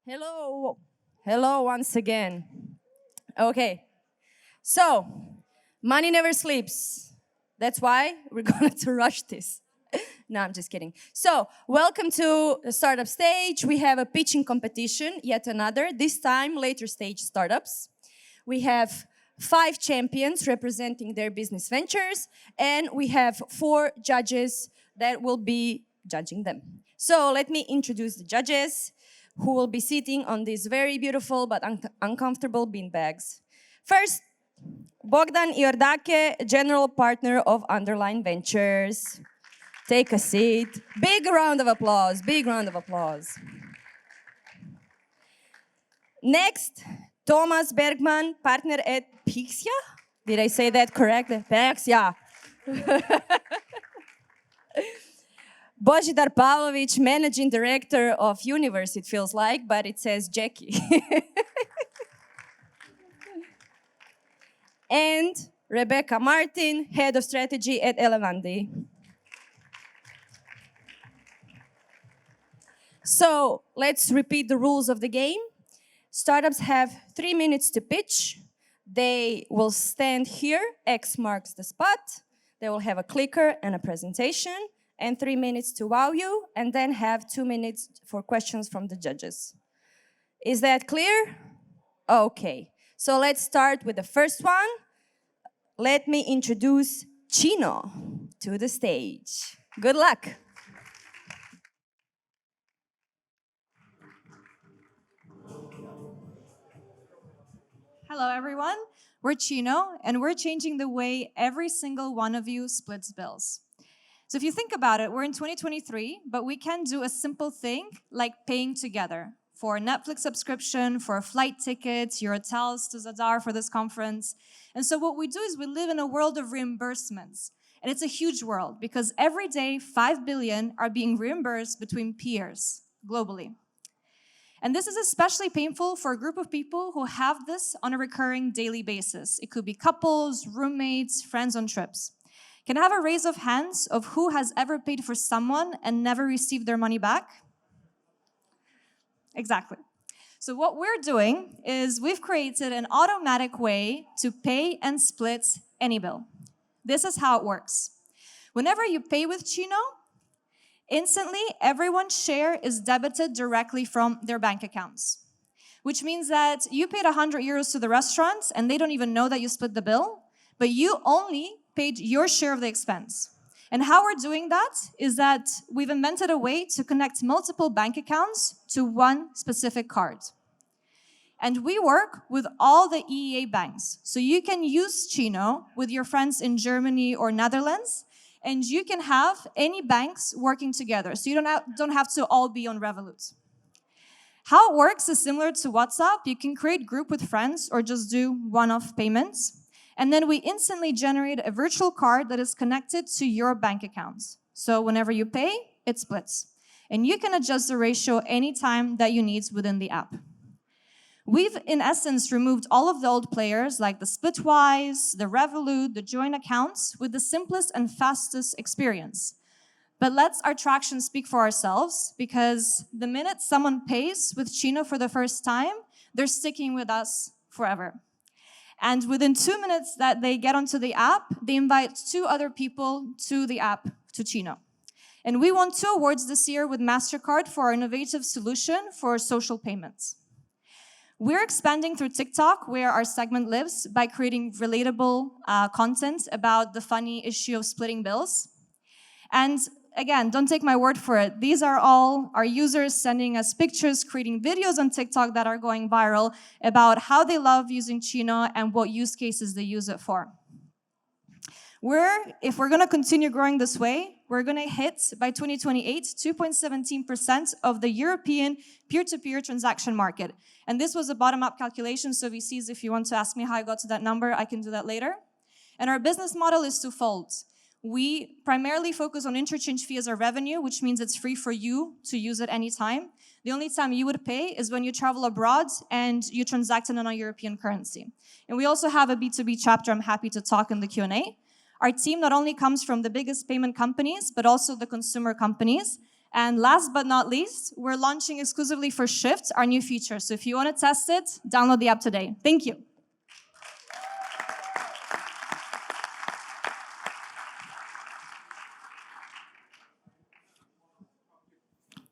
Hello. Hello once again. Okay. So, money never sleeps. That's why we're going to rush this. No, I'm just kidding. So, welcome to the startup stage. We have a pitching competition, yet another, this time later stage startups. We have 5 champions representing their business ventures, and we have 4 judges that will be judging them. So, let me introduce the judges who will be sitting on these very beautiful but uncomfortable beanbags. First, Bogdan Iordache, General Partner of Underline Ventures. Take a seat. Big round of applause, big round of applause. Next, Toomas Bergmann, partner at Pixia. Did I say that correctly? Pixia. Božidar Pavlović, Managing Director of Universe, it feels like, but it says Jackie. And Rebecca Martin, Head of Strategy at Elevandi. So let's repeat the rules of the game. Startups have 3 minutes to pitch. They will stand here, X marks the spot. They will have a clicker and a presentation, and 3 minutes to wow you, and then have 2 minutes for questions from the judges. Is that clear? Okay, so let's start with the first one. Let me introduce Chino to the stage. Good luck. Hello, everyone. We're Chino, and we're changing the way every single one of you splits bills. So if you think about it, we're in 2023, but we can do a simple thing like paying together for a Netflix subscription, for a flight ticket, your hotels to Zadar for this conference. And so what we do is we live in a world of reimbursements. And it's a huge world because every day 5 billion are being reimbursed between peers globally. And this is especially painful for a group of people who have this on a recurring daily basis. It could be couples, roommates, friends on trips. Can I have a raise of hands of who has ever paid for someone and never received their money back? Exactly. So what we're doing is we've created an automatic way to pay and split any bill. This is how it works. Whenever you pay with Chino, instantly everyone's share is debited directly from their bank accounts, which means that you paid 100 euros to the restaurant and they don't even know that you split the bill, but you only paid your share of the expense. And how we're doing that is that we've invented a way to connect multiple bank accounts to one specific card. And we work with all the EEA banks. So you can use Chino with your friends in Germany or Netherlands, and you can have any banks working together. So you don't have to all be on Revolut. How it works is similar to WhatsApp. You can create group with friends or just do one-off payments. And then we instantly generate a virtual card that is connected to your bank accounts. So whenever you pay, it splits. And you can adjust the ratio anytime that you need within the app. We've, in essence, removed all of the old players like the Splitwise, the Revolut, the joint accounts with the simplest and fastest experience. But let's our traction speak for ourselves, because the minute someone pays with Chino for the first time, they're sticking with us forever. And within 2 minutes that they get onto the app, they invite 2 other people to the app, to Chino. And we won 2 awards this year with MasterCard for our innovative solution for social payments. We're expanding through TikTok, where our segment lives, by creating relatable content about the funny issue of splitting bills. And again, don't take my word for it. These are all our users sending us pictures, creating videos on TikTok that are going viral about how they love using Chino and what use cases they use it for. If we're going to continue growing this way, we're going to hit, by 2028, 2.17% of the European peer-to-peer transaction market. And this was a bottom-up calculation, so VCs, if you want to ask me how I got to that number, I can do that later. And our business model is twofold. We primarily focus on interchange fee as our revenue, which means it's free for you to use at any time. The only time you would pay is when you travel abroad and you transact in a non-European currency. And we also have a B2B chapter I'm happy to talk in the Q&A. Our team not only comes from the biggest payment companies, but also the consumer companies. And last but not least, we're launching exclusively for Shift our new feature. So if you want to test it, download the app today. Thank you.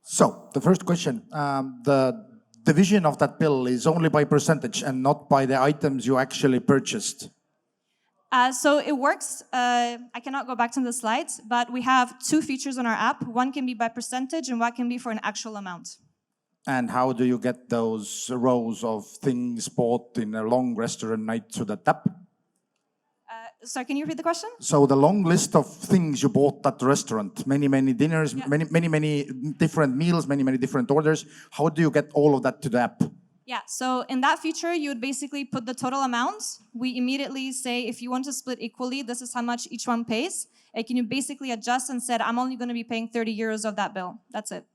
So, the first question, the division of that bill is only by percentage and not by the items you actually purchased. So it works, I cannot go back to the slides, but we have two features on our app. One can be by percentage and one can be for an actual amount. And how do you get those rows of things bought in a long restaurant night to the app? Sorry, can you repeat the question? So the long list of things you bought at the restaurant, many dinners, Yeah. many different meals, many different orders. How do you get all of that to the app? Yeah, so in that feature, you would basically put the total amount. We immediately say, if you want to split equally, this is how much each one pays. And can you basically adjust and said, I'm only going to be paying 30 euros of that bill. That's it.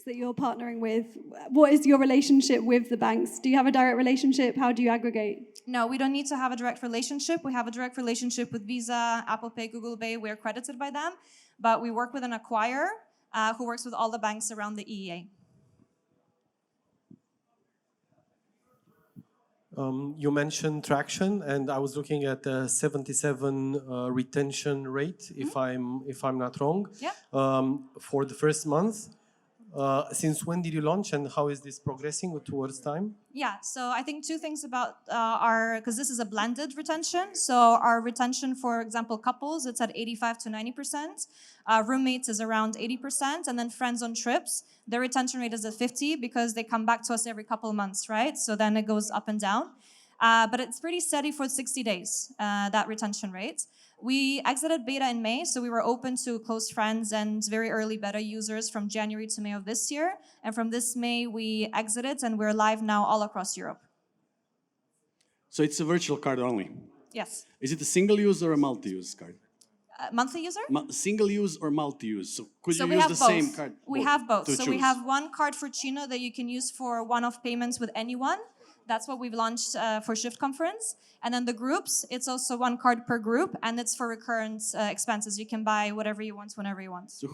That you're partnering with, what is your relationship with the banks? Do you have a direct relationship? How do you aggregate? No, we don't need to have a direct relationship. We have a direct relationship with Visa, Apple Pay, Google Pay. We're accredited by them. But we work with an acquirer who works with all the banks around the EEA. You mentioned traction, and I was looking at the 77 retention rate, if I'm not wrong. Yeah. For the first month. Since when did you launch, and how is this progressing towards time? Yeah, so I think two things about because this is a blended retention. So our retention, for example, couples, it's at 85 to 90%. Roommates is around 80%. And then friends on trips, their retention rate is at 50 because they come back to us every couple of months, right? So then it goes up and down. But it's pretty steady for 60 days, that retention rate. We exited beta in May, so we were open to close friends and very early beta users from January to May of this year. And from this May, we exited, and we're live now all across Europe. So it's a virtual card only? Yes. Is it a single-use or a multi-use card? Monthly user? Single-use or multi-use? So could So you we use have the both. same card? We have both. To So we choose? have one card for Chino that you can use for one-off payments with anyone. That's what we've launched for Shift Conference. And then the groups, it's also one card per group, and it's for recurrent expenses. You can buy whatever you want, whenever you want. So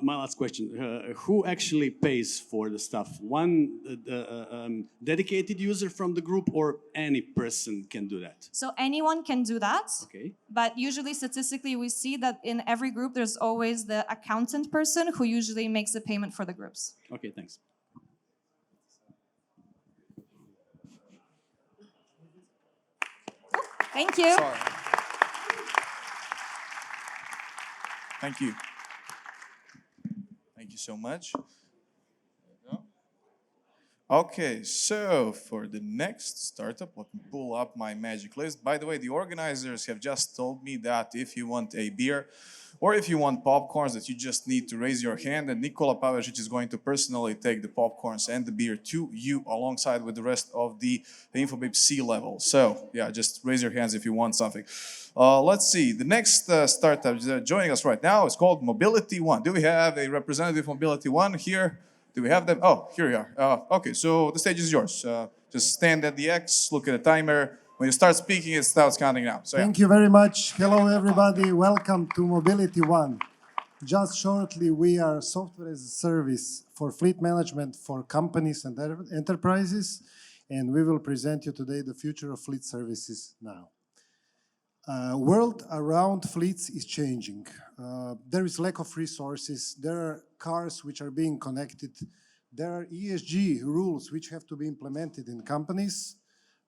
my last question, who actually pays for the stuff? One dedicated user from the group, or any person can do that? So anyone can do that. Okay. But usually, statistically, we see that in every group, there's always the accountant person who usually makes the payment for the groups. Okay, thanks. Thank you. Sorry. Thank you. Thank you so much. Okay, so for the next startup, let me pull up my magic list. By the way, the organizers have just told me that if you want a beer or if you want popcorns, that you just need to raise your hand, and Nikola Pavlović is going to personally take the popcorns and the beer to you alongside with the rest of the Infobip C level. So yeah, just raise your hands if you want something. Let's see, the next startup joining us right now is called Mobility One. Do we have a representative of Mobility One here? Do we have them? Oh, here we are. Okay, so the stage is yours. Just stand at the X, look at the timer. When you start speaking, it starts counting now. So, yeah. Thank you very much. Hello, everybody. Welcome to Mobility One. Just shortly, we are software as a service for fleet management for companies and enterprises, and we will present you today the future of fleet services now. World around fleets is changing. There is lack of resources. There are cars which are being connected. There are ESG rules which have to be implemented in companies,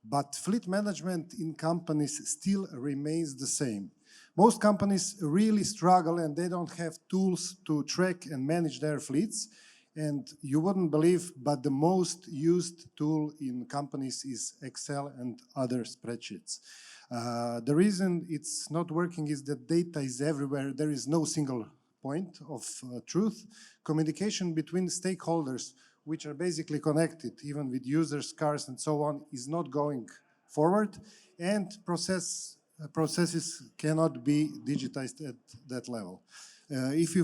but fleet management in companies still remains the same. Most companies really struggle and they don't have tools to track and manage their fleets. And you wouldn't believe, but the most used tool in companies is Excel and other spreadsheets. The reason it's not working is that data is everywhere. There is no single point of truth. Communication between stakeholders, which are basically connected, even with users, cars, and so on, is not going forward. And processes cannot be digitized at that level. If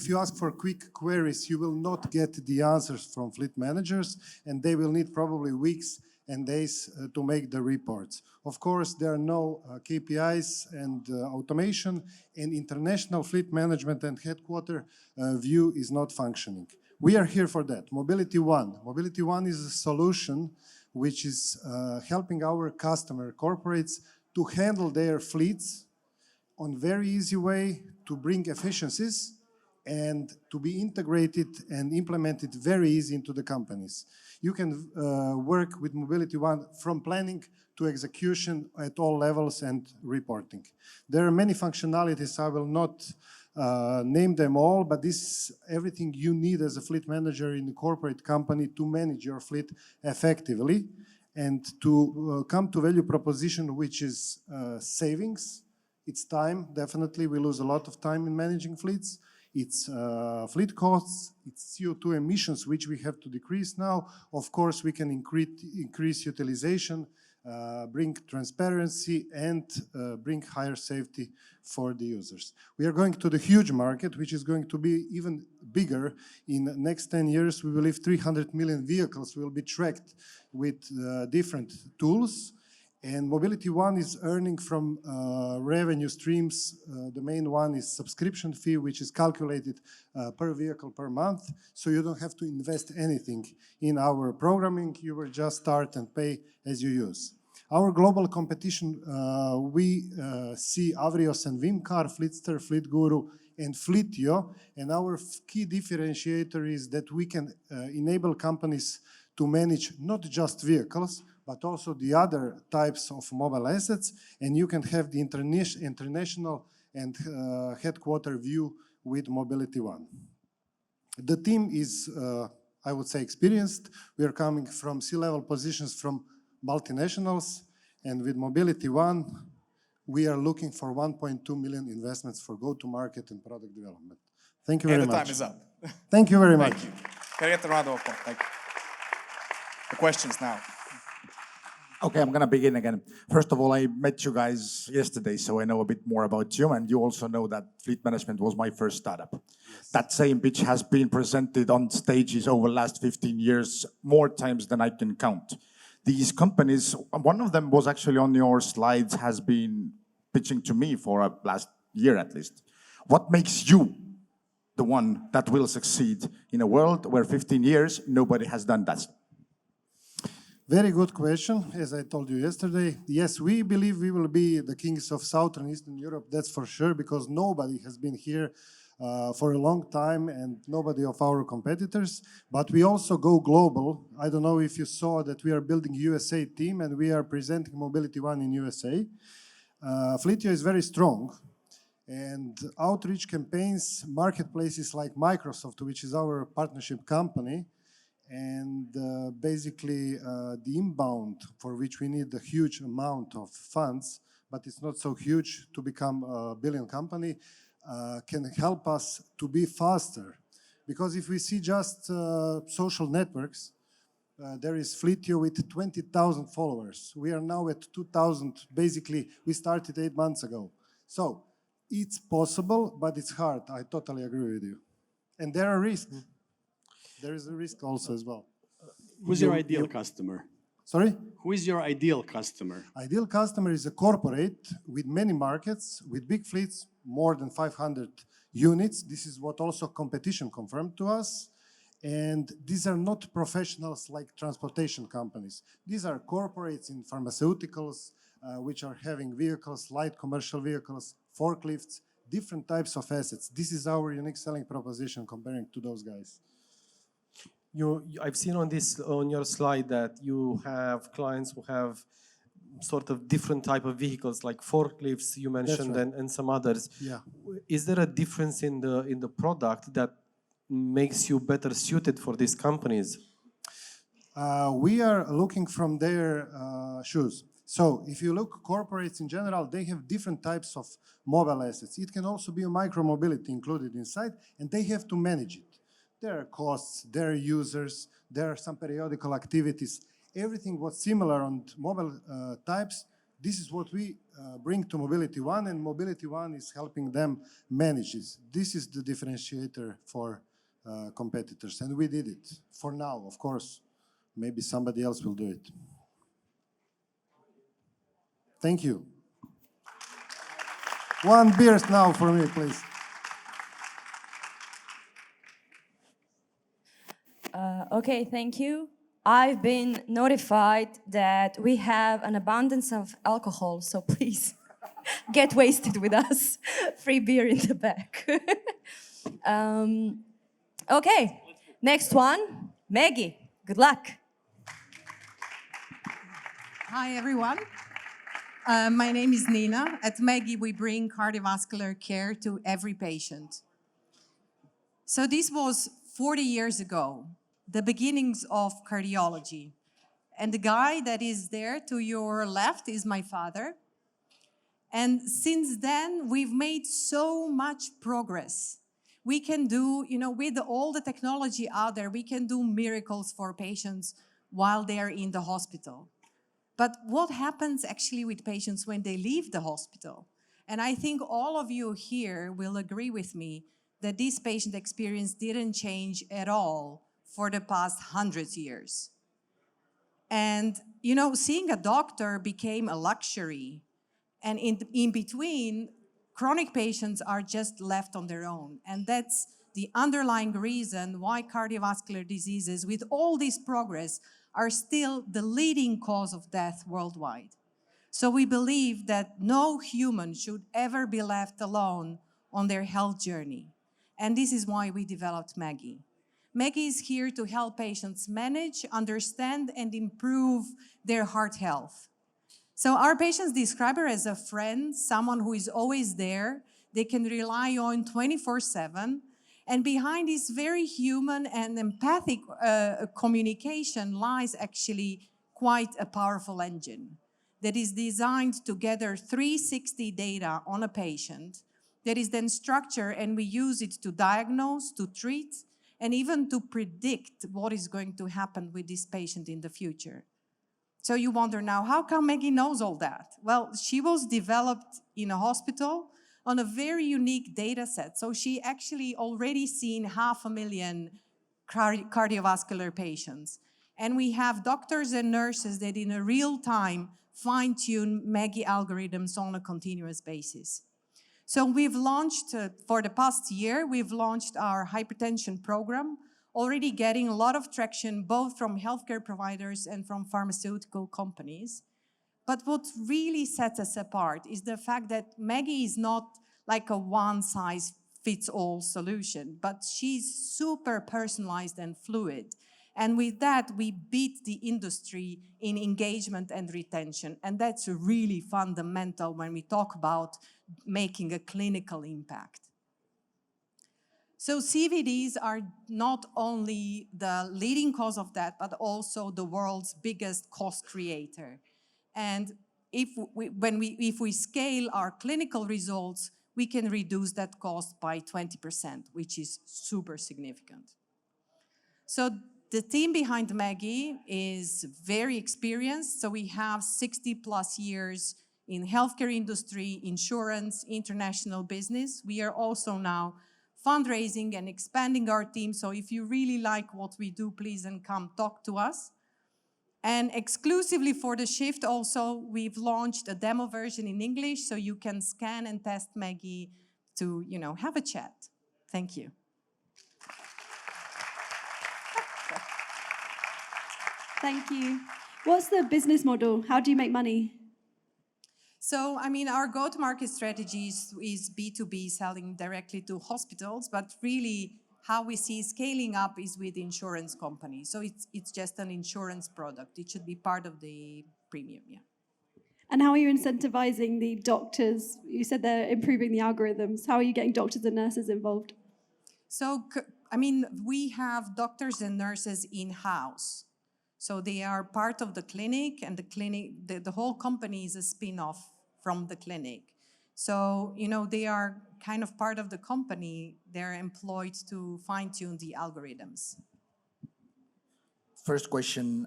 you ask for quick queries, you will not get the answers from fleet managers, and they will need probably weeks and days to make the reports. Of course, there are no KPIs and automation, and international fleet management and headquarter view is not functioning. We are here for that. Mobility One. Mobility One is a solution which is helping our customer corporates to handle their fleets on very easy way to bring efficiencies and to be integrated and implemented very easy into the companies. You can work with Mobility One from planning to execution at all levels and reporting. There are many functionalities. I will not name them all, but this is everything you need as a fleet manager in a corporate company to manage your fleet effectively and to come to value proposition, which is savings. It's time, definitely. We lose a lot of time in managing fleets. It's fleet costs, it's CO2 emissions, which we have to decrease now. Of course, we can increase utilization, bring transparency, and bring higher safety for the users. We are going to the huge market, which is going to be even bigger. In the next 10 years, we believe 300 million vehicles will be tracked with different tools. And Mobility One is earning from revenue streams. The main one is subscription fee, which is calculated per vehicle per month. So you don't have to invest anything in our programming. You will just start and pay as you use. Our global competition, we see Avrios and Vimcar, Fleetster, Fleet Guru, and Fleetio. And our key differentiator is that we can enable companies to manage not just vehicles, but also the other types of mobile assets, and you can have the international and headquarter view with Mobility One. The team is, I would say, experienced. We are coming from C-level positions from multinationals, and with Mobility One, we are looking for 1.2 million investments for go-to-market and product development. Thank you very much. And the time is up. Thank you very much. Thank you. Can I get the round of applause? Thank you. The questions now. Okay, I'm gonna begin again. First of all, I met you guys yesterday, so I know a bit more about you, and you also know that fleet management was my first startup. Yes. That same pitch has been presented on stages over the last 15 years, more times than I can count. These companies, one of them was actually on your slides, has been pitching to me for last year at least. What makes you the one that will succeed in a world where 15 years, nobody has done that? Very good question. As I told you yesterday, yes, we believe we will be the kings of Southern Eastern Europe, that's for sure, because nobody has been here for a long time and nobody of our competitors. But we also go global. I don't know if you saw that we are building USA team and we are presenting Mobility One in USA. Fleetio is very strong. And outreach campaigns, marketplaces like Microsoft, which is our partnership company, and basically the inbound, for which we need a huge amount of funds, but it's not so huge to become a billion company, can help us to be faster. Because if we see just social networks, there is Fleetio with 20,000 followers. We are now at 2,000. Basically, we started 8 months ago. So it's possible, but it's hard. I totally agree with you. And there are risks. There is a risk also as well. Who's your ideal customer? Sorry? Who is your ideal customer? Ideal customer is a corporate with many markets, with big fleets, more than 500 units. This is what also competition confirmed to us. And these are not professionals like transportation companies. These are corporates in pharmaceuticals, which are having vehicles, light commercial vehicles, forklifts, different types of assets. This is our unique selling proposition comparing to those guys. I've seen on your slide that you have clients who have sort of different type of vehicles, like forklifts you mentioned, right. and some others. Yeah. Is there a difference in the product that makes you better suited for these companies? We are looking from their shoes. So if you look corporates in general, they have different types of mobile assets. It can also be a micro-mobility included inside, and they have to manage it. There are costs, there are users, there are some periodical activities. Everything what's similar on mobile types, this is what we bring to Mobility One, and Mobility One is helping them manage this. This is the differentiator for competitors, and we did it. For now, of course, maybe somebody else will do it. Thank you. One beer now for me, please. Okay, thank you. I've been notified that we have an abundance of alcohol, so please get wasted with us. Free beer in the back. Okay, next one, Maggie. Good luck. Hi, everyone. My name is Nina. At Maggie, we bring cardiovascular care to every patient. So this was 40 years ago, the beginnings of cardiology. And the guy that is there to your left is my father. And since then, we've made so much progress. We can do, with all the technology out there, we can do miracles for patients while they are in the hospital. But what happens actually with patients when they leave the hospital? And I think all of you here will agree with me that this patient experience didn't change at all for the past 100 years. And, seeing a doctor became a luxury. And in between, chronic patients are just left on their own. And that's the underlying reason why cardiovascular diseases, with all this progress, are still the leading cause of death worldwide. So we believe that no human should ever be left alone on their health journey. And this is why we developed Maggie. Maggie is here to help patients manage, understand, and improve their heart health. So our patients describe her as a friend, someone who is always there, they can rely on 24/7. And behind this very human and empathic communication lies actually quite a powerful engine that is designed to gather 360 data on a patient that is then structured, and we use it to diagnose, to treat, and even to predict what is going to happen with this patient in the future. So you wonder now, how come Maggie knows all that? Well, she was developed in a hospital on a very unique data set. So she actually already seen 500,000 cardiovascular patients. And we have doctors and nurses that in a real time fine-tune Maggie algorithms on a continuous basis. So we've launched, for the past year, we've launched our hypertension program, already getting a lot of traction both from healthcare providers and from pharmaceutical companies. But what really sets us apart is the fact that Maggie is not like a one-size-fits-all solution, but she's super personalized and fluid. And with that, we beat the industry in engagement and retention. And that's really fundamental when we talk about making a clinical impact. So CVDs are not only the leading cause of death, but also the world's biggest cost creator. And if we scale our clinical results, we can reduce that cost by 20%, which is super significant. So the team behind Maggie is very experienced. So we have 60+ years in healthcare industry, insurance, international business. We are also now fundraising and expanding our team. So if you really like what we do, please and come talk to us. And exclusively for the Shift also, we've launched a demo version in English, so you can scan and test Maggie to, have a chat. Thank you. Thank you. What's the business model? How do you make money? So, our go-to-market strategy is B2B, selling directly to hospitals, but really how we see scaling up is with insurance companies. So it's just an insurance product. It should be part of the premium, yeah. And how are you incentivizing the doctors? You said they're improving the algorithms. How are you getting doctors and nurses involved? So, we have doctors and nurses in-house. So they are part of the clinic, and the whole company is a spin-off from the clinic. So, they are kind of part of the company. They're employed to fine-tune the algorithms. First question,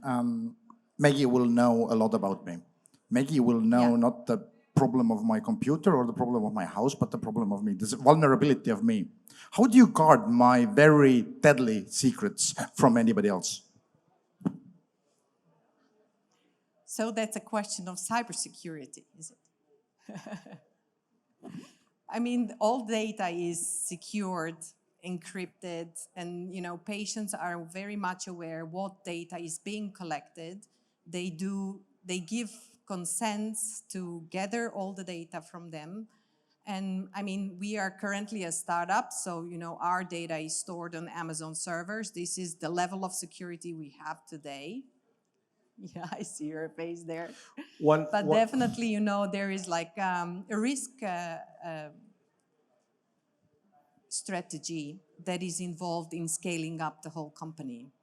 Maggie will know a lot about me. Maggie will know not the problem of my computer or the problem of my house, but the problem of me, the vulnerability of me. How do you guard my very deadly secrets from anybody else? So that's a question of cybersecurity, is it? I mean, all data is secured, encrypted, and patients are very much aware what data is being collected. They give consents to gather all the data from them. And I mean, we are currently a startup, so our data is stored on Amazon servers. This is the level of security we have today. Yeah, I see your face there. But definitely, there is like a risk strategy that is involved in scaling up the whole company.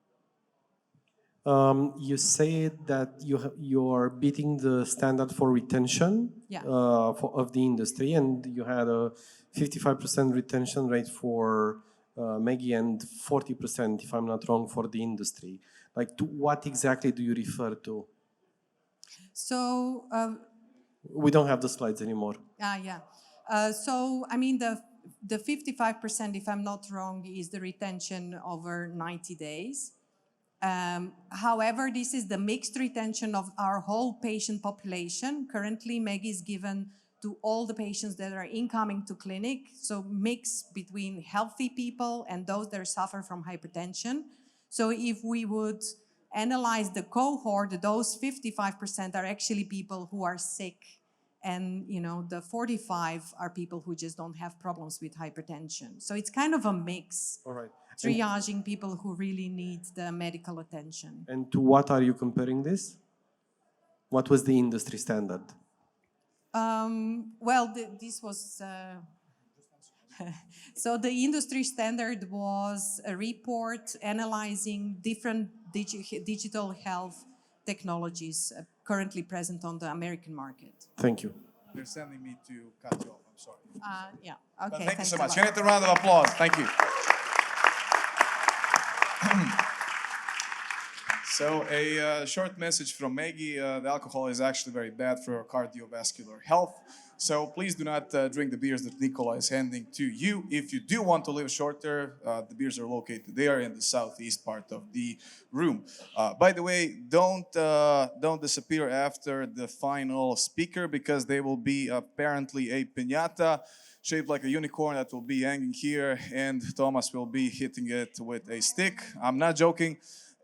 You said that you're beating the standard for retention of the industry, and you had a 55% retention rate for Maggie and 40%, if I'm not wrong, for the industry. Like, to what exactly do you refer to? So we don't have the slides anymore. So I mean, the 55%, if I'm not wrong, is the retention over 90 days. However, this is the mixed retention of our whole patient population. Currently, Maggie is given to all the patients that are incoming to clinic, so mix between healthy people and those that suffer from hypertension. So if we would analyze the cohort, those 55% are actually people who are sick, and the 45 are people who just don't have problems with hypertension. So it's kind of a mix. All right. Triaging people who really need the medical attention. And to what are you comparing this? What was the industry standard? Well, this was... So the industry standard was a report analyzing different digital health technologies currently present on the American market. Thank you. They're sending me to cut you off, I'm sorry. Yeah, okay. Thank you so much. Can I get a round of applause? Thank you. So a short message from Maggie. The alcohol is actually very bad for our cardiovascular health. So please do not drink the beers that Nicola is handing to you. If you do want to live shorter, the beers are located there in the southeast part of the room. By the way, don't disappear after the final speaker, because there will be apparently a piñata shaped like a unicorn that will be hanging here, and Toomas will be hitting it with a stick. I'm not joking.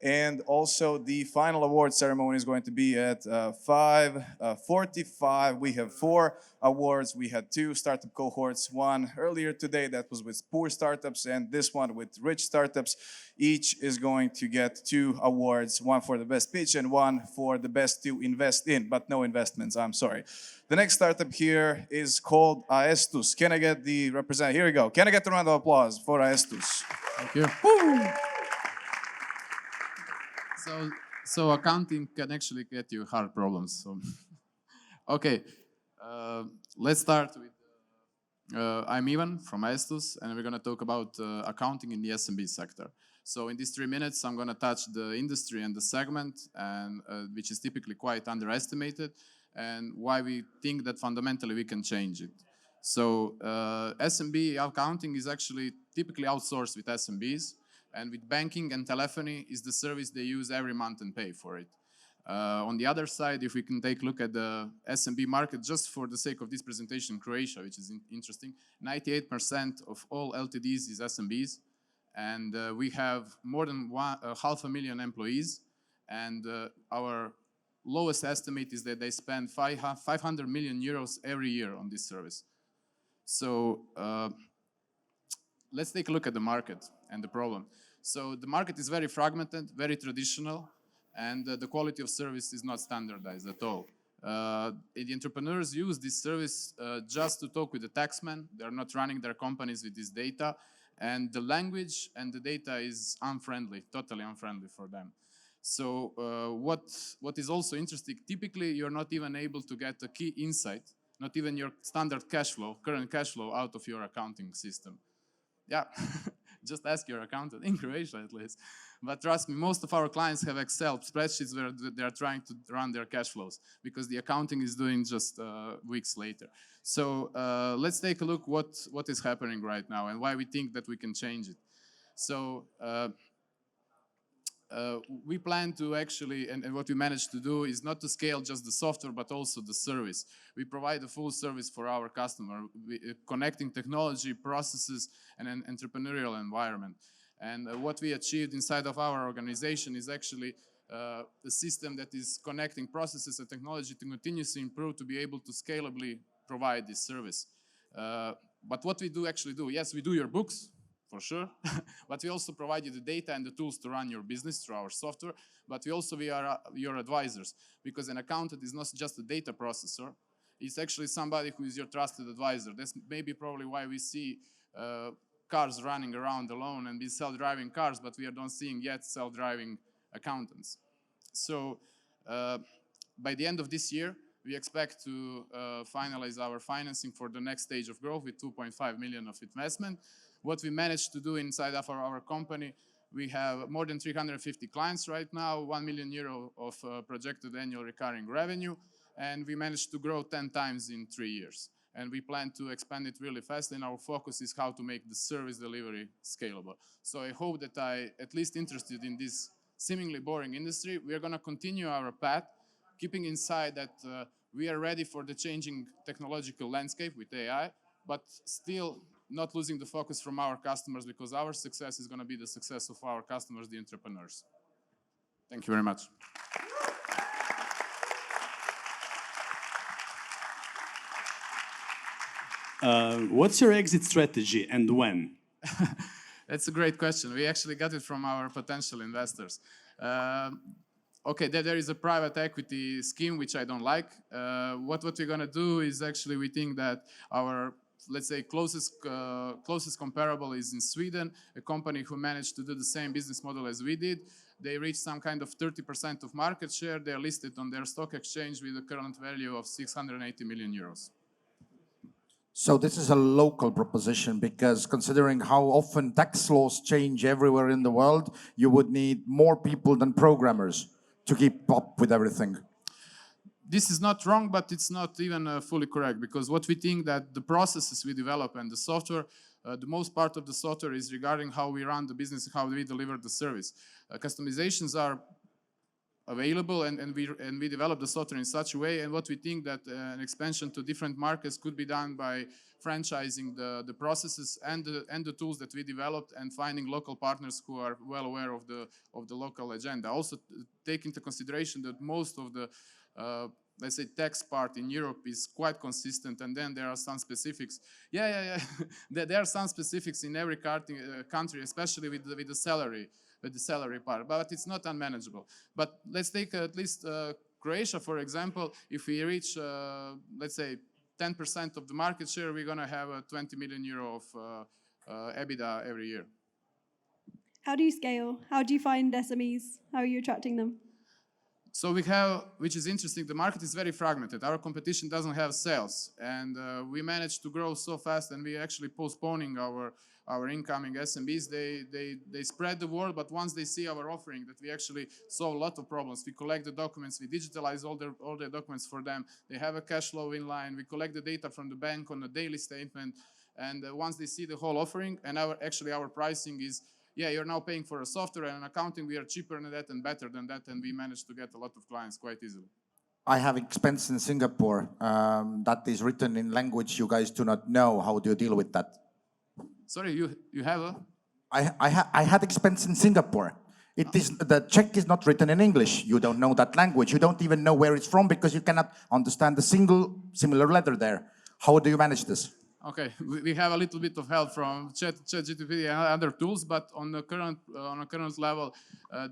And also the final award ceremony is going to be at 5:45. We have 4 awards. We had 2 startup cohorts, one earlier today that was with poor startups, and this one with rich startups. Each is going to get 2 awards, one for the best pitch and one for the best to invest in, but no investments, I'm sorry. The next startup here is called Aestus. Can I get the representative? Here we go. Can I get a round of applause for Aestus? Thank you. Woo! So accounting can actually get you hard problems. So, okay, let's start with. I'm Ivan from Aestus, and we're going to talk about accounting in the SMB sector. So in these 3 minutes, I'm going to touch the industry and the segment, and which is typically quite underestimated, and why we think that fundamentally we can change it. So SMB accounting is actually typically outsourced with SMBs. And with banking and telephony is the service they use every month and pay for it. On the other side, if we can take a look at the SMB market, just for the sake of this presentation, Croatia, which is interesting, 98% of all LTDs is SMBs. And we have more than 500,000 employees. And our lowest estimate is that they spend 500 million euros every year on this service. So let's take a look at the market and the problem. So the market is very fragmented, very traditional, and the quality of service is not standardized at all. The entrepreneurs use this service just to talk with the taxman. They're not running their companies with this data, and the language and the data is unfriendly, totally unfriendly for them. So what is also interesting, typically you're not even able to get a key insight, not even your standard cash flow, current cash flow out of your accounting system. Yeah, just ask your accountant, in Croatia at least. But trust me, most of our clients have Excel spreadsheets where they are trying to run their cash flows because the accounting is doing just weeks later. So let's take a look what is happening right now and why we think that we can change it. So we plan to actually, and what we managed to do is not to scale just the software, but also the service. We provide a full service for our customer, connecting technology, processes, and an entrepreneurial environment. And what we achieved inside of our organization is actually the system that is connecting processes and technology to continuously improve to be able to scalably provide this service. But what we do actually do, yes, we do your books, for sure, but we also provide you the data and the tools to run your business through our software, but we are your advisors, because an accountant is not just a data processor, it's actually somebody who is your trusted advisor. That's maybe probably why we see cars running around alone and be self-driving cars, but we are not seeing yet self-driving accountants. So by the end of this year, we expect to finalize our financing for the next stage of growth with 2.5 million of investment. What we managed to do inside of our company, we have more than 350 clients right now, 1 million euro of projected annual recurring revenue, and we managed to grow 10 times in 3 years. And we plan to expand it really fast, and our focus is how to make the service delivery scalable. So I hope that I at least interested in this seemingly boring industry. We are going to continue our path, keeping inside that we are ready for the changing technological landscape with AI, but still not losing the focus from our customers, because our success is going to be the success of our customers, the entrepreneurs. Thank you very much. What's your exit strategy and when? That's a great question. We actually got it from our potential investors. Okay, there is a private equity scheme, which I don't like. What we're going to do is actually we think that our, let's say, closest comparable is in Sweden, a company who managed to do the same business model as we did. They reached some kind of 30% of market share. They're listed on their stock exchange with a current value of 680 million euros. So this is a local proposition, because considering how often tax laws change everywhere in the world, you would need more people than programmers to keep up with everything. This is not wrong, but it's not even fully correct, because what we think that the processes we develop and the software, the most part of the software is regarding how we run the business, how we deliver the service. Customizations are available, and we develop the software in such a way, and what we think that an expansion to different markets could be done by franchising the processes and the tools that we developed, and finding local partners who are well aware of the local agenda. Also take into consideration that most of the let's say tax part in Europe is quite consistent, and then there are some specifics. There are some specifics in every country, especially with the salary part, but it's not unmanageable. But let's take at least Croatia, for example. If we reach, let's say, 10% of the market share, we're going to have a 20 million euro of EBITDA every year. How do you scale? How do you find SMEs? How are you attracting them? So we have, which is interesting, the market is very fragmented. Our competition doesn't have sales, and we managed to grow so fast, and we actually postponing our incoming SMBs. They spread the word, but once they see our offering, that we actually solve a lot of problems. We collect the documents, we digitalize all their documents for them. They have a cash flow in line. We collect the data from the bank on a daily statement, and once they see the whole offering, and our pricing is, you're now paying for a software and an accounting. We are cheaper than that and better than that, and we managed to get a lot of clients quite easily. I have expense in Singapore that is written in language you guys do not know. How do you deal with that? Sorry, you have a? I had expense in Singapore. The check is not written in English. You don't know that language. You don't even know where it's from, because you cannot understand a single similar letter there. How do you manage this? Okay, we have a little bit of help from ChatGPT and other tools, but on a current level,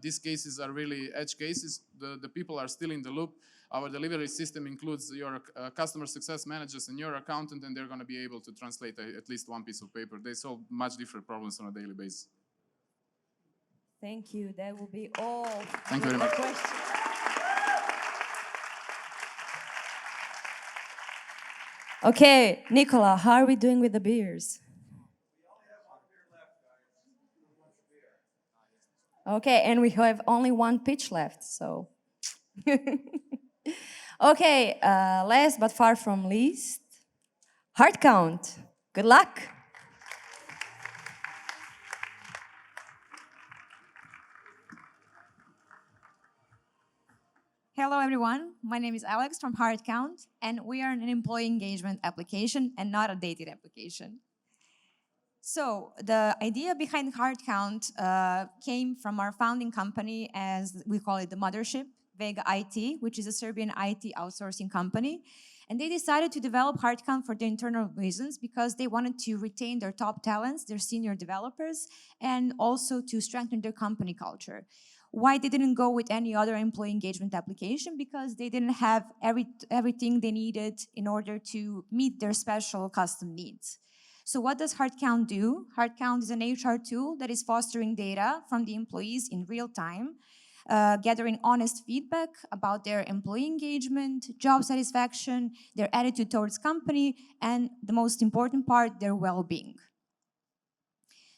these cases are really edge cases. The people are still in the loop. Our delivery system includes your customer success managers and your accountant, and they're going to be able to translate at least one piece of paper. They solve much different problems on a daily basis. Thank you. That will be all. Thank you very much. Okay, Nicola, how are we doing with the beers? Okay, and we have only one pitch left, so. Okay, last but far from least, heart count. Good luck. Hello, everyone. My name is Alex from HeartCount, and we are an employee engagement application and not a dating application. So the idea behind HeartCount came from our founding company, as we call it the mothership, Vega IT, which is a Serbian IT outsourcing company. And they decided to develop HeartCount for the internal reasons because they wanted to retain their top talents, their senior developers, and also to strengthen their company culture. Why they didn't go with any other employee engagement application? Because they didn't have everything they needed in order to meet their special custom needs. So what does HeartCount do? HeartCount is an HR tool that is fostering data from the employees in real time, gathering honest feedback about their employee engagement, job satisfaction, their attitude towards company, and the most important part, their well-being.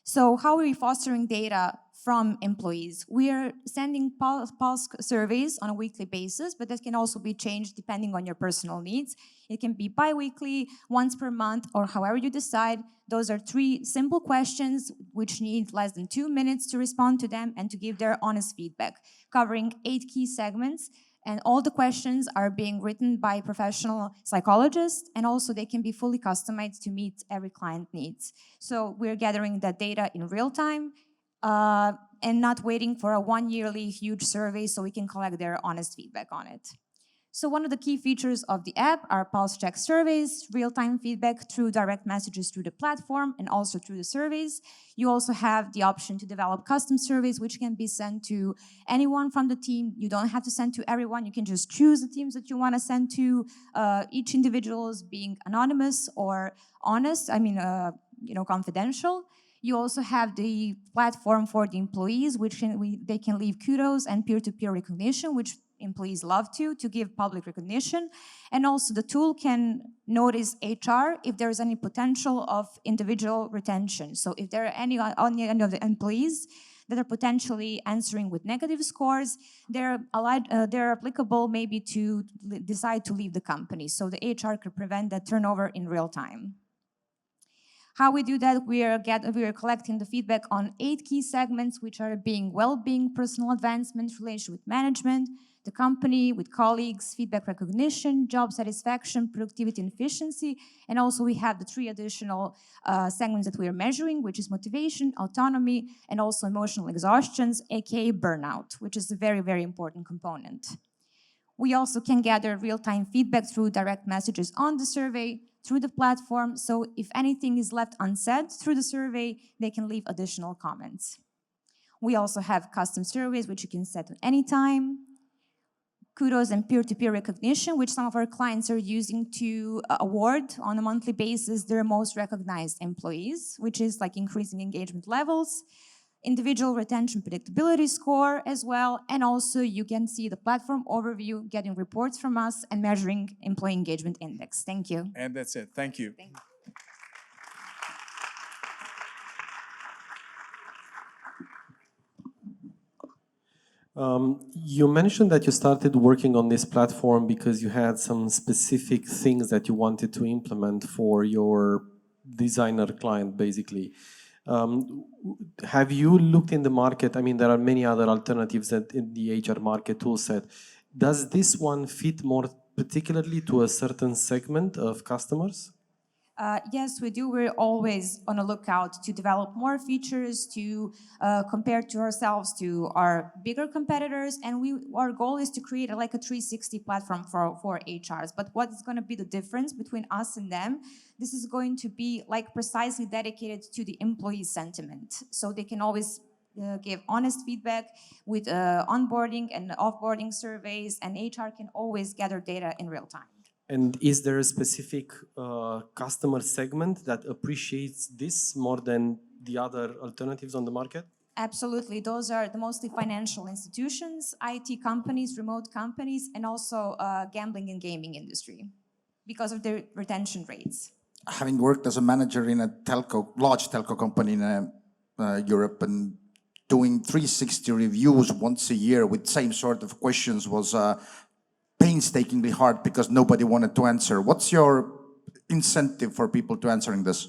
So how are we fostering data from employees? We are sending pulse surveys on a weekly basis, but that can also be changed depending on your personal needs. It can be bi-weekly, once per month, or however you decide. Those are 3 simple questions which need less than 2 minutes to respond to them and to give their honest feedback, covering 8 key segments. And all the questions are being written by professional psychologists, and also they can be fully customized to meet every client needs. So we're gathering that data in real time and not waiting for a 1-yearly huge survey so we can collect their honest feedback on it. So one of the key features of the app are pulse check surveys, real-time feedback through direct messages through the platform and also through the surveys. You also have the option to develop custom surveys which can be sent to anyone from the team. You don't have to send to everyone. You can just choose the teams that you want to send to. Each individual is being anonymous or honest, confidential. You also have the platform for the employees, which they can leave kudos and peer-to-peer recognition, which employees love to give public recognition. And also the tool can notice HR if there is any potential of individual retention. So if there are any of the employees that are potentially answering with negative scores, they're applicable maybe to decide to leave the company. So the HR could prevent that turnover in real time. How we do that, we are collecting the feedback on 8 key segments, which are well-being, personal advancement, relation with management, the company, with colleagues, feedback recognition, job satisfaction, productivity and efficiency. And also we have the 3 additional segments that we are measuring, which is motivation, autonomy, and also emotional exhaustions, aka burnout, which is a very, very important component. We also can gather real-time feedback through direct messages on the survey, through the platform, so if anything is left unsaid through the survey, they can leave additional comments. We also have custom surveys, which you can set at any time. Kudos and peer-to-peer recognition, which some of our clients are using to award on a monthly basis their most recognized employees, which is like increasing engagement levels. Individual retention predictability score as well, and also you can see the platform overview, getting reports from us, and measuring employee engagement index. Thank you. And that's it. Thank you. Thank you. You mentioned that you started working on this platform because you had some specific things that you wanted to implement for your designer client, basically. Have you looked in the market? I mean, there are many other alternatives in the HR market toolset. Does this one fit more particularly to a certain segment of customers? Yes, we do. We're always on a lookout to develop more features, to compare to ourselves to our bigger competitors, and our goal is to create a 360 platform for HRs. But what is going to be the difference between us and them? This is going to be precisely dedicated to the employee sentiment, so they can always give honest feedback with onboarding and offboarding surveys, and HR can always gather data in real time. And is there a specific customer segment that appreciates this more than the other alternatives on the market? Absolutely. Those are the mostly financial institutions, IT companies, remote companies, and also gambling and gaming industry because of their retention rates. Having worked as a manager in a large telco company in Europe, and doing 360 reviews once a year with same sort of questions was painstakingly hard because nobody wanted to answer. What's your incentive for people to answering this?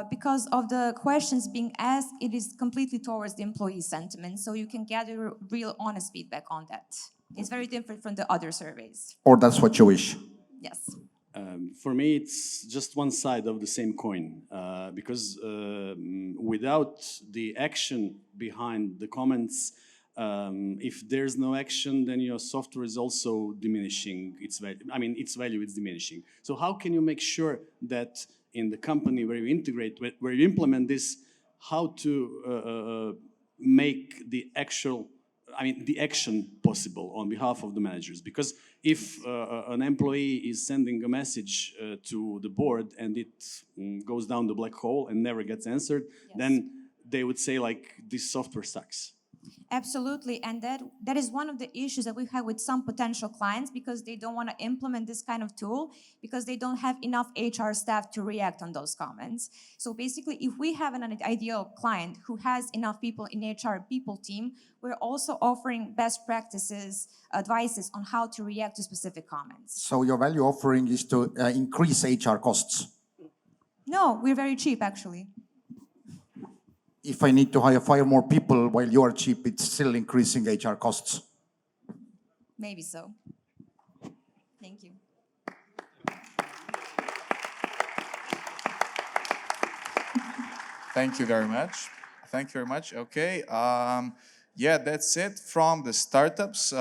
Because of the questions being asked, it is completely towards the employee sentiment, so you can gather real honest feedback on that. It's very different from the other surveys. Or that's what you wish? Yes. For me, it's just one side of the same coin, because without the action behind the comments, if there's no action, then your software is also diminishing its value. I mean, its value is diminishing. So how can you make sure that in the company where you integrate, where you implement this, how to make the the action possible on behalf of the managers? Because if an employee is sending a message to the board and it goes down the black hole and never gets answered, then they would say like, this software sucks. Absolutely, and that is one of the issues that we've had with some potential clients, because they don't want to implement this kind of tool because they don't have enough HR staff to react on those comments. So basically, if we have an ideal client who has enough people in HR people team, we're also offering best practices, advices on how to react to specific comments. So your value offering is to increase HR costs? No, we're very cheap actually. If I need to hire more people while you are cheap, it's still increasing HR costs. Maybe so. Thank you. Thank you very much. Thank you very much. Okay. Yeah, that's it from the startups.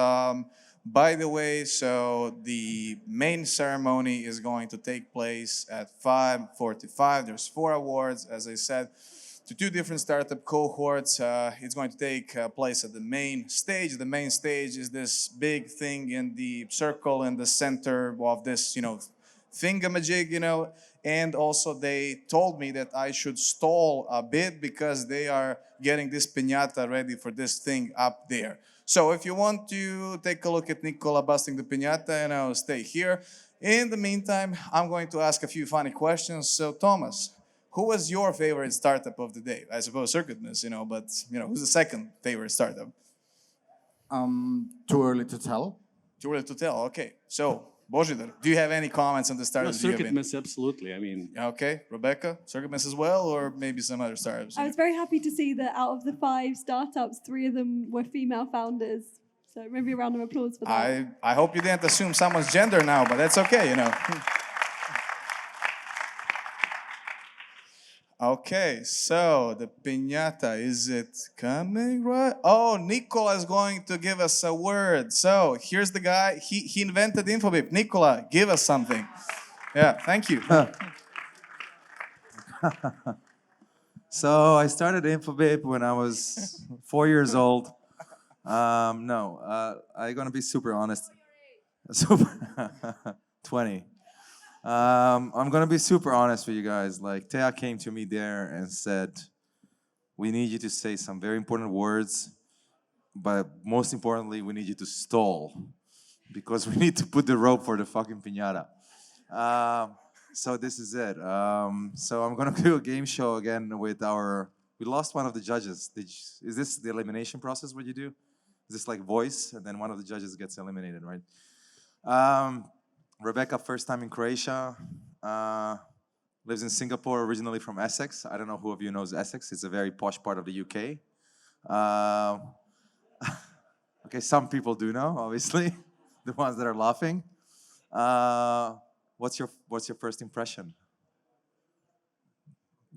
By the way, so the main ceremony is going to take place at 5:45. There's 4 awards, as I said, to 2 different startup cohorts. It's going to take place at the main stage. The main stage is this big thing in the circle in the center of this, thingamajig, And also they told me that I should stall a bit because they are getting this piñata ready for this thing up there. So if you want to take a look at Nicola busting the piñata, stay here. In the meantime, I'm going to ask a few funny questions. So Toomas, who was your favorite startup of the day? I suppose Circuitness, but who's the second favorite startup? Too early to tell. Too early to tell. Okay. So, Božidar, do you have any comments on the startups you have been? Circuitness, absolutely. Okay. Rebecca, Circuitness as well, or maybe some other startups? I was very happy to see that out of the 5 startups, 3 of them were female founders. So maybe a round of applause for that. I hope you didn't assume someone's gender now, but that's okay, Okay, so the piñata, is it coming right? Oh, Nicola is going to give us a word. So here's the guy, he invented Infobip. Nicola, give us something. Yeah, thank you. So I started Infobip when I was 4 years old. I'm gonna be super honest. 20. I'm gonna be super honest with you guys. Like, Thea came to me there and said, we need you to say some very important words, but most importantly, we need you to stall, because we need to put the rope for the fucking piñata. So this is it. So I'm gonna do a game show again with we lost one of the judges. Is this the elimination process, what you do? Is this like voice, and then one of the judges gets eliminated, right? Rebecca, first time in Croatia, lives in Singapore, originally from Essex. I don't know who of you knows Essex. It's a very posh part of the UK. Okay, some people do know, obviously, the ones that are laughing. What's your first impression?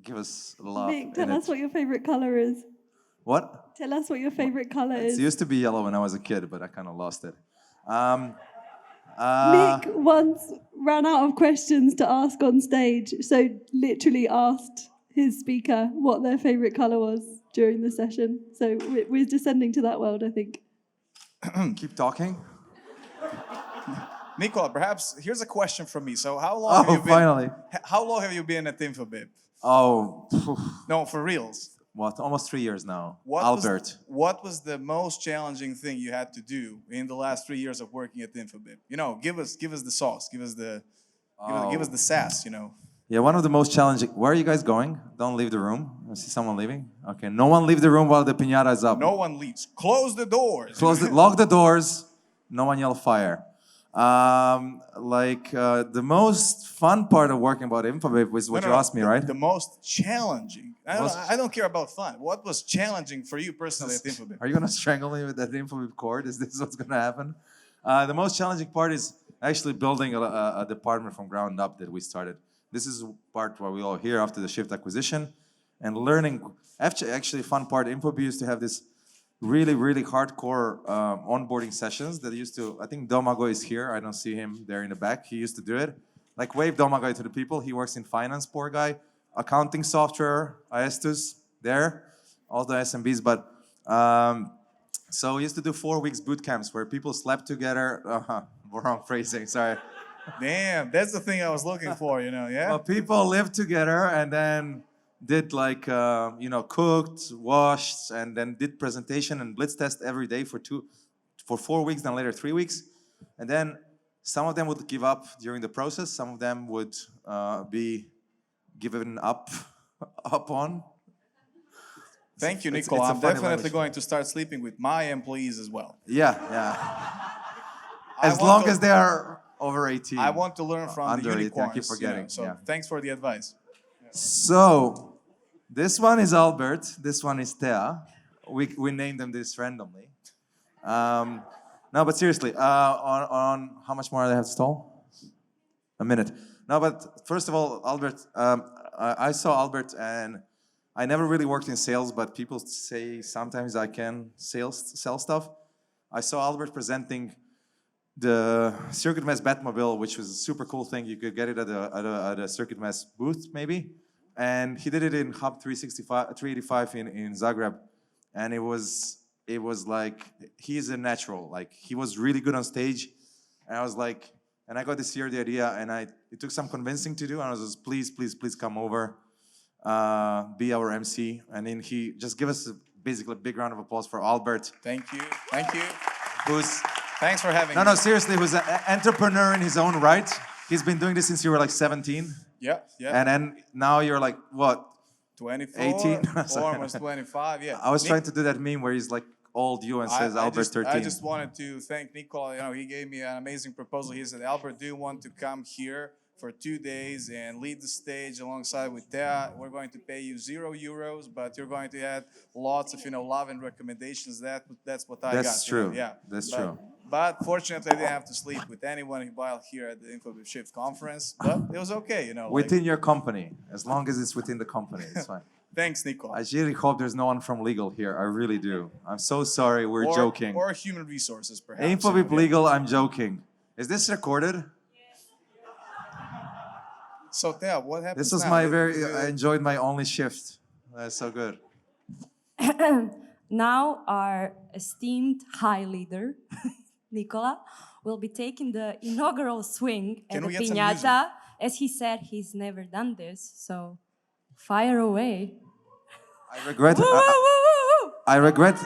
Give us a laugh. Nick, tell us what your favorite color is. What? Tell us what your favorite color is. It used to be yellow when I was a kid, but I kind of lost it. Nick once ran out of questions to ask on stage, so literally asked his speaker what their favorite color was during the session. So we're descending to that world, I think. Keep talking. Nicola, perhaps here's a question from me. So how long have you been? Finally. How long have you been at Infobip? Oh. No, for reals. What? Almost 3 years now. What was the most challenging thing you had to do in the last 3 years of working at Infobip? Give us the sauce. Give us the sass. Yeah, one of the most challenging. Where are you guys going? Don't leave the room. I see someone leaving. Okay, no one leave the room while the piñata is up. No one leaves. Close the doors. Lock the doors. No one yell fire. The most fun part of working about Infobip was what you asked me, right? The most challenging. I don't care about fun. What was challenging for you personally at Infobip? Are you gonna strangle me with that Infobip cord? Is this what's gonna happen? The most challenging part is actually building a department from ground up that we started. This is part where we all here after the Shift acquisition and learning. Actually, fun part. Infobip used to have this really hardcore onboarding sessions that used to. I think Domago is here. I don't see him there in the back. He used to do it. Like wave Domago to the people. He works in finance. Poor guy. Accounting software. Aestus there. All the SMBs, but. So we used to do 4 weeks boot camps where people slept together. Wrong phrasing, sorry. Damn, that's the thing I was looking for, yeah? Well, people lived together and then did cooked, washed, and then did presentation and blitz test every day for 4 weeks, then later 3 weeks. And then some of them would give up during the process. Some of them would be given up on. Thank you, Nicola. I'm definitely going to start sleeping with my employees as well. Yeah. As long as they are over 18. I want to learn from the unicorns. I keep forgetting. Thanks for the advice. So, this one is Albert. This one is Thea. We named them this randomly. No, but seriously, on how much more do I have to stall? A minute. No, but first of all, Albert, I saw Albert and I never really worked in sales, but people say sometimes I can sell stuff. I saw Albert presenting the Circuit Mess Batmobile, which was a super cool thing. You could get it at a Circuit Mess booth, maybe. And he did it in Hub 385 in Zagreb. And it was like, he's a natural. Like, he was really good on stage. And I was like, and I got this year the idea, and it took some convincing to do. And I was just, please come over. Be our MC, and then he just give us basically a big round of applause for Albert. Thank you. Thanks for having me. No, seriously, who's an entrepreneur in his own right. He's been doing this since you were like 17. Yeah. And then now you're like, what? 24, 18? almost 25, yeah. I was trying to do that meme where he's like old you and says Albert 13. I just wanted to thank Nicola. He gave me an amazing proposal. He said, Albert, do you want to come here for 2 days and lead the stage alongside with Thea? We're going to pay you €0, but you're going to add lots of, love and recommendations. That's what I got. That's true. Yeah. That's true. But fortunately, I didn't have to sleep with anyone while here at the Infobip Shift conference. But it was okay, Within your company, as long as it's within the company, it's fine. Thanks, Nicola. I really hope there's no one from legal here. I really do. I'm so sorry. We're joking. Or human resources, perhaps. Infobip legal. I'm joking. Is this recorded? So, Thea, what happened? This was I enjoyed my only shift. That's so good. Now, our esteemed high leader, Nicola, will be taking the inaugural swing at the piñata. As he said, he's never done this, so fire away. I regret. I regret.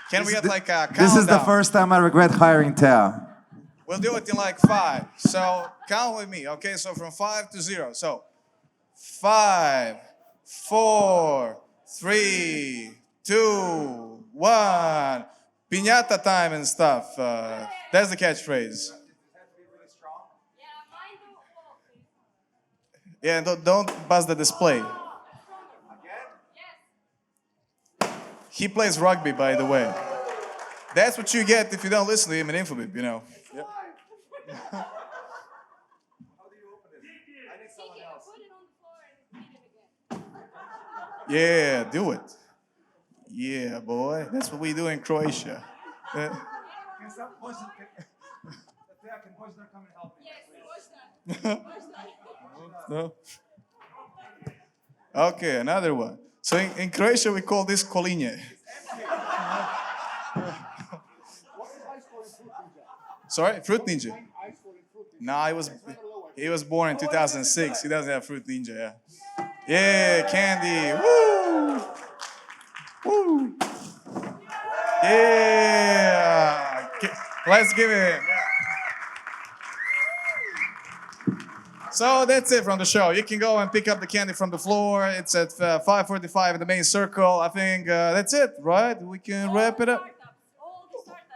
Can we get like a countdown? This is the first time I regret hiring Thea. We'll do it in like 5. So count with me, okay? So from 5 to 0. So 5, 4, 3, 2, 1. Piñata time and stuff. That's the catchphrase. Yeah, don't buzz the display. He plays rugby, by the way. That's what you get if you don't listen to him in Infobip, Yep. Yeah, do it. Yeah, boy. That's what we do in Croatia. No? Okay, another one. So in Croatia, we call this kolinje. Sorry, fruit ninja. No, he was born in 2006. He doesn't have fruit ninja. Yeah. Yeah, candy. Woo! Woo! Yeah. Let's give it him. So that's it from the show. You can go and pick up the candy from the floor. It's at 5:45 in the main circle. I think that's it, right? We can wrap it up.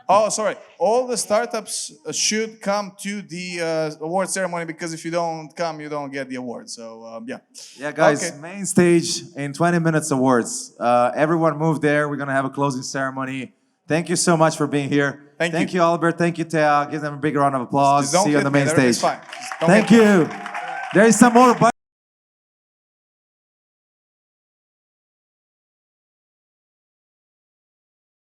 Oh, sorry. All the startups should come to the award ceremony, because if you don't come, you don't get the award. So, yeah. Yeah, guys, Okay. main stage in 20 minutes awards. Everyone move there. We're going to have a closing ceremony. Thank you so much for being here. Thank you, Albert. Thank you, Thea. Give them a big round of applause. Just don't See you on hit the me. main Everything's stage. fine. Just don't Thank hit me. you. There is some more.